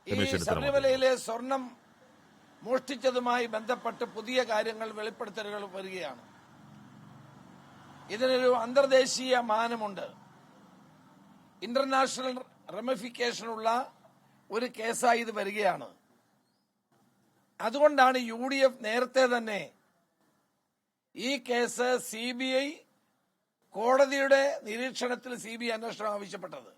ശബരിമലയിലെ സ്വർണം മോഷ്ടിച്ചതുമായി ബന്ധപ്പെട്ട് പുതിയ കാര്യങ്ങൾ വെളിപ്പെടുത്തലുകൾ വരികയാണ്. ഇതിനൊരു അന്തർദേശീയ മാനമുണ്ട്. ഇന്റർനാഷണൽ റെമിഫിക്കേഷനുള്ള ഒരു കേസായി ഇത് വരികയാണ്. അതുകൊണ്ടാണ് UDF നേരത്തെ തന്നെ ഈ കേസ് CBI കോടതിയുടെ നിരീക്ഷണത്തിൽ CBI അന്വേഷണം ആവശ്യപ്പെട്ടത്.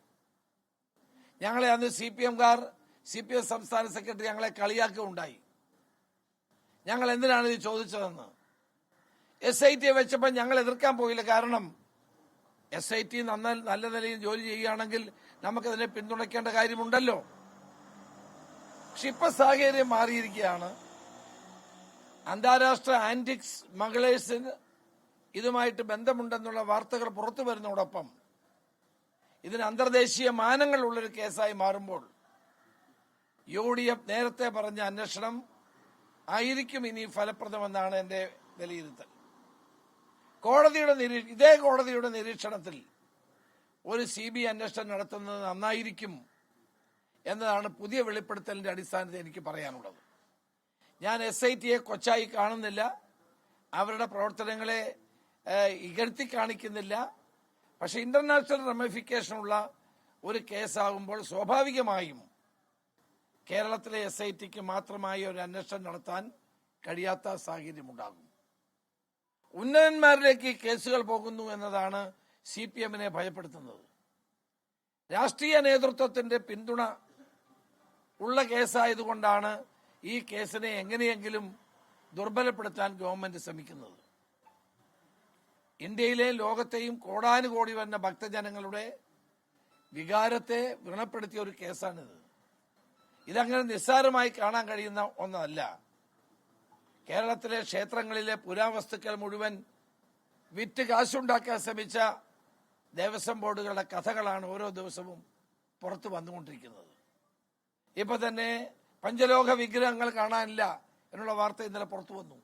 ഞങ്ങളെ അന്ന് CPM-കാർ CPM സംസ്ഥാന സെക്രട്ടറി ഞങ്ങളെ കളിയാക്കുകയുണ്ടായി. ഞങ്ങൾ എന്തിനാണ് ഇത് ചോദിച്ചതെന്ന്. SIT വെച്ചപ്പോൾ ഞങ്ങൾ എതിർക്കാൻ പോയില്ല. കാരണം SIT നല്ല നിലയിൽ ജോലി ചെയ്യുകയാണെങ്കിൽ നമുക്കതിനെ പിന്തുണയ്ക്കേണ്ട കാര്യമുണ്ടല്ലോ. പക്ഷെ ഇപ്പൊ സാഹചര്യം മാറിയിരിക്കുകയാണ്. അന്താരാഷ്ട്ര ആന്റിക് സ്മഗ്ലേഴ്സിന് ഇതുമായിട്ട് ബന്ധമുണ്ടെന്നുള്ള വാർത്തകൾ പുറത്തു വരുന്നതോടൊപ്പം ഇതിന് അന്തർദേശീയ മാനങ്ങളുള്ളൊരു കേസായി മാറുമ്പോൾ UDF നേരത്തെ പറഞ്ഞ അന്വേഷണം ആയിരിക്കും ഇനി ഫലപ്രദമെന്നാണ് എന്റെ വിലയിരുത്തൽ. ഇതേ കോടതിയുടെ നിരീക്ഷണത്തിൽ ഒരു CBI അന്വേഷണം നടത്തുന്നത് നന്നായിരിക്കും എന്നതാണ് പുതിയ വെളിപ്പെടുത്തലിന്റെ അടിസ്ഥാനത്തിൽ എനിക്ക് പറയാനുള്ളത്. ഞാൻ SITയെ കൊച്ചായി കാണുന്നില്ല, അവരുടെ പ്രവർത്തനങ്ങളെ ഇകഴ്ത്തി കാണിക്കുന്നില്ല. പക്ഷെ ഇന്റർനാഷണൽ റെമിഫിക്കേഷനുള്ള ഒരു കേസാകുമ്പോൾ സ്വാഭാവികമായും കേരളത്തിലെ SITക്ക് മാത്രമായി ഒരു അന്വേഷണം നടത്താൻ കഴിയാത്ത സാഹചര്യമുണ്ടാകും. ഉന്നതന്മാരിലേക്ക് കേസുകൾ പോകുന്നു എന്നതാണ് CPM-നെ ഭയപ്പെടുത്തുന്നത്. രാഷ്ട്രീയ നേതൃത്വത്തിന്റെ പിന്തുണ ഉള്ള കേസായതുകൊണ്ടാണ് ഈ കേസിനെ എങ്ങനെയെങ്കിലും ദുർബലപ്പെടുത്താൻ ഗവൺമെന്റ് ശ്രമിക്കുന്നത്. ഇന്ത്യയിലെ ലോകത്തെയും കോടാനുകോടി വരുന്ന ഭക്തജനങ്ങളുടെ വികാരത്തെ വ്രണപ്പെടുത്തിയ ഒരു കേസാണിത്. ഇതങ്ങനെ നിസ്സാരമായി കാണാൻ കഴിയുന്ന ഒന്നല്ല. കേരളത്തിലെ ക്ഷേത്രങ്ങളിലെ പുരാവസ്തുക്കൾ മുഴുവൻ വിറ്റ് കാശുണ്ടാക്കാൻ ശ്രമിച്ച ദേവസ്വം ബോർഡുകളുടെ കഥകളാണ് ഓരോ ദിവസവും പുറത്തു വന്നുകൊണ്ടിരിക്കുന്നത്. ഇപ്പൊ തന്നെ പഞ്ചലോക വിഗ്രഹങ്ങൾ കാണാനില്ല എന്നുള്ള വാർത്ത ഇന്നലെ പുറത്തു വന്നു.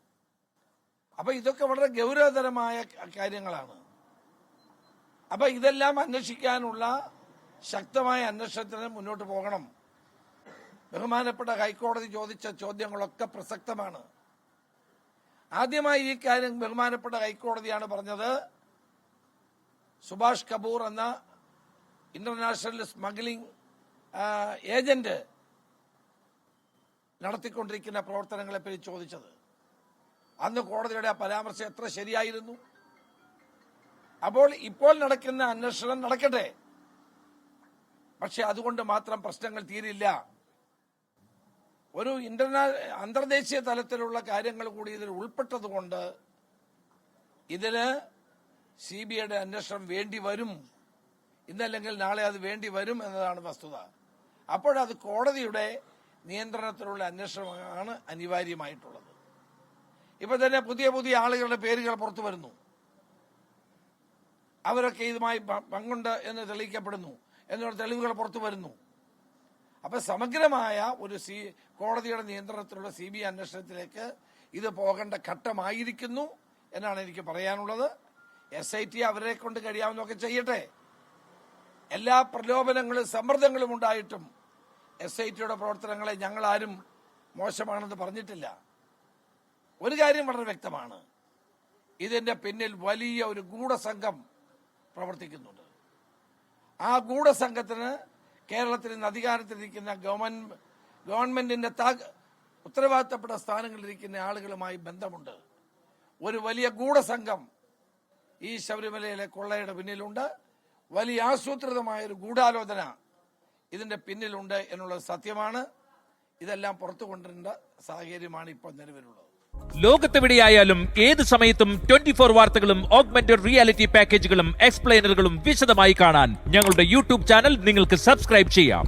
അപ്പൊ ഇതൊക്കെ വളരെ ഗൗരവതരമായ കാര്യങ്ങളാണ്. അപ്പൊ ഇതെല്ലാം അന്വേഷിക്കാനുള്ള ശക്തമായ അന്വേഷണത്തിന് മുന്നോട്ട് പോകണം. ബഹുമാനപ്പെട്ട ഹൈക്കോടതി ചോദിച്ച ചോദ്യങ്ങളൊക്കെ പ്രസക്തമാണ്. ആദ്യമായി ഈ കാര്യം ബഹുമാനപ്പെട്ട ഹൈക്കോടതിയാണ് പറഞ്ഞത്. സുഭാഷ് കപൂർ എന്ന ഇന്റർനാഷണൽ സ്മഗ്ലിംഗ് ഏജന്റ് നടത്തിക്കൊണ്ടിരിക്കുന്ന പ്രവർത്തനങ്ങളെപ്പറ്റി ചോദിച്ചത്. അന്ന് കോടതിയുടെ ആ പരാമർശം എത്ര ശരിയായിരുന്നു. അപ്പോൾ ഇപ്പോൾ നടക്കുന്ന അന്വേഷണം നടക്കട്ടെ, പക്ഷെ അതുകൊണ്ട് മാത്രം പ്രശ്നങ്ങൾ തീരില്ല. ഒരു അന്തർദേശീയ തലത്തിലുള്ള കാര്യങ്ങൾ കൂടി ഇതിൽ ഉൾപ്പെട്ടതുകൊണ്ട് ഇതിന് CBIയുടെ അന്വേഷണം വേണ്ടി വരും. ഇന്നല്ലെങ്കിൽ നാളെ അത് വേണ്ടി വരും എന്നതാണ് വസ്തുത. അപ്പോഴത് കോടതിയുടെ നിയന്ത്രണത്തിലുള്ള അന്വേഷണമാണ് അനിവാര്യമായിട്ടുള്ളത്. ഇപ്പൊ തന്നെ പുതിയ പുതിയ ആളുകളുടെ പേരുകൾ പുറത്തു വരുന്നു. അവരൊക്കെ ഇതുമായി പങ്കുണ്ട് എന്ന് തെളിയിക്കപ്പെടുന്നു എന്നുള്ള തെളിവുകൾ പുറത്തു വരുന്നു. അപ്പൊ സമഗ്രമായ ഒരു കോടതിയുടെ നിയന്ത്രണത്തിലുള്ള CBI അന്വേഷണത്തിലേക്ക് ഇത് പോകേണ്ട ഘട്ടമായിരിക്കുന്നു എന്നാണ് എനിക്ക് പറയാനുള്ളത്. SIT അവരെ കൊണ്ട് കഴിയാവുന്നതൊക്കെ ചെയ്യട്ടെ. എല്ലാ പ്രലോഭനങ്ങളും സമ്മർദ്ദങ്ങളും ഉണ്ടായിട്ടും SITയുടെ പ്രവർത്തനങ്ങളെ ഞങ്ങളാരും മോശമാണെന്ന് പറഞ്ഞിട്ടില്ല. ഒരു കാര്യം വളരെ വ്യക്തമാണ്, ഇതിന്റെ പിന്നിൽ വലിയ ഒരു ഗൂഢസംഘം പ്രവർത്തിക്കുന്നുണ്ട്. ആ ഗൂഢസംഘത്തിന് കേരളത്തിൽ ഇന്ന് അധികാരത്തിലിരിക്കുന്ന ഗവൺമെന്റിന്റെ ഉത്തരവാദിത്തപ്പെട്ട സ്ഥാനങ്ങളിലിരിക്കുന്ന ആളുകളുമായി ബന്ധമുണ്ട്. ഒരു വലിയ ഗൂഢസംഘം ഈ ശബരിമലയിലെ കൊള്ളയുടെ പിന്നിലുണ്ട്. വലിയ ആസൂത്രിതമായ ഒരു ഗൂഢാലോചന ഇതിന്റെ പിന്നിലുണ്ട് എന്നുള്ളത് സത്യമാണ്. ഇതെല്ലാം പുറത്തു കൊണ്ടുവരേണ്ട സാഹചര്യമാണ് ഇപ്പോൾ നിലവിലുള്ളത്. ലോകത്തെവിടെയായാലും ഏത് സമയത്തും 24 വാർത്തകളും ഓഗ്മെന്റഡ് റിയാലിറ്റി പാക്കേജുകളും എക്സ്പ്ലെയിനറുകളും വിശദമായി കാണാൻ ഞങ്ങളുടെ YouTube ചാനൽ നിങ്ങൾക്ക് സബ്സ്ക്രൈബ് ചെയ്യാം.